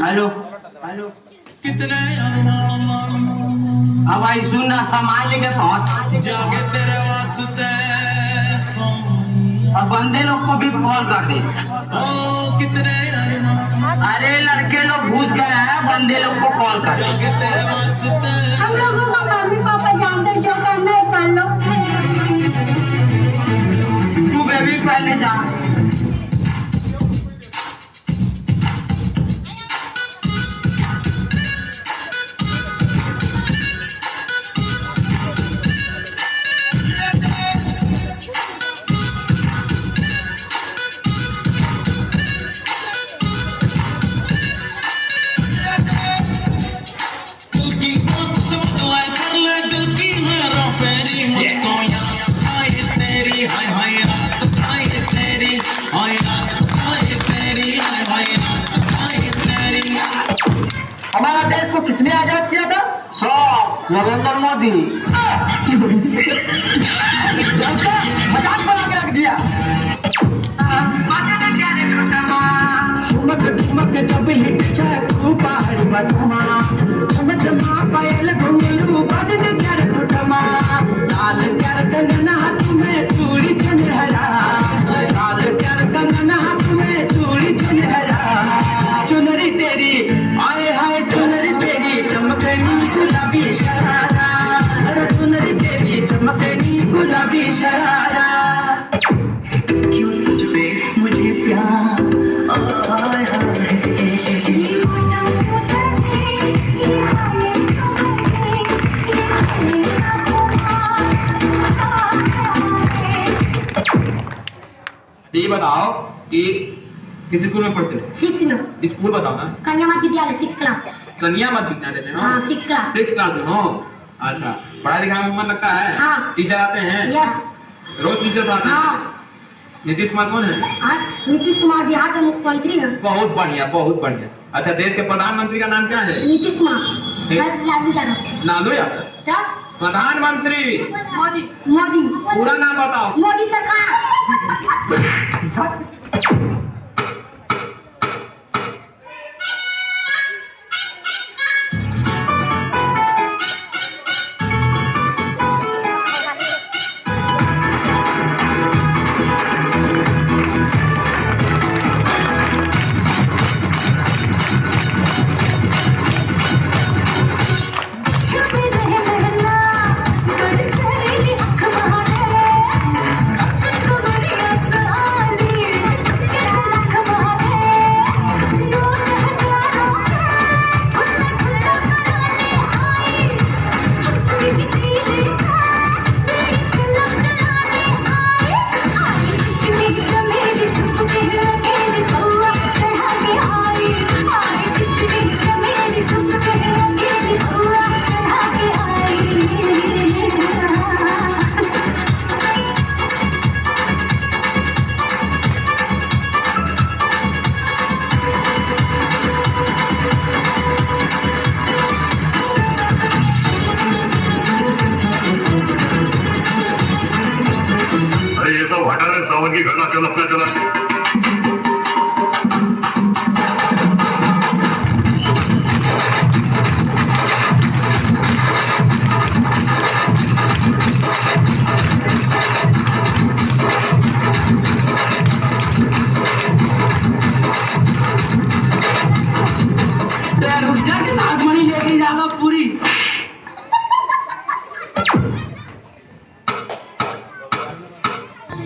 Hello hello कितने अब भाई सुनना सामान लेके पहुंच जाके तेरे वास्ते और बंदे लोग को भी कॉल कर दे। ओ कितने अरे लड़के लोग घुस गए हैं, बंदे लोग को कॉल कर दे। हम लोगों को मम्मी पापा जानते हैं, जो करना है कर लो। तू बेबी पहले जा। हमारा देश को किसने आजाद किया था? नरेंद्र मोदी। मजाक बना के रख दिया। जब हिट तू पहाड़ बटमा चमचमा पायल घुंघरू बजने कर खुटमा लाल कर कंगना तुम्हें चूड़ी छनहरा लाल कर कंगना तुम्हें चूड़ी छनहरा चुनरी तेरी आए हाय चुनरी तेरी चमकनी गुलाबी शरारा अरे चुनरी तेरी चमकनी गुलाबी शरारा क्यों तुझ पे मुझे प्यार आया ये बताओ कि किस स्कूल में पढ़ते हो? 6 में। स्कूल बताओ ना। कन्या मध्य विद्यालय 6 क्लास। कन्या मध्य विद्यालय में हो? हाँ 6 क्लास। 6 क्लास में हो? अच्छा, पढ़ाई लिखाई में मन लगता है? हाँ। टीचर आते हैं? यस। रोज टीचर आते हैं? हाँ। नीतीश कुमार कौन है? हाँ नीतीश कुमार बिहार के मुख्यमंत्री हैं। बहुत बढ़िया, बहुत बढ़िया। अच्छा, देश के प्रधानमंत्री का नाम क्या है? नीतीश कुमार। लालू यादव। लालू यादव। क्या? प्रधानमंत्री मोदी। मोदी। पूरा नाम बताओ। मोदी सरकार।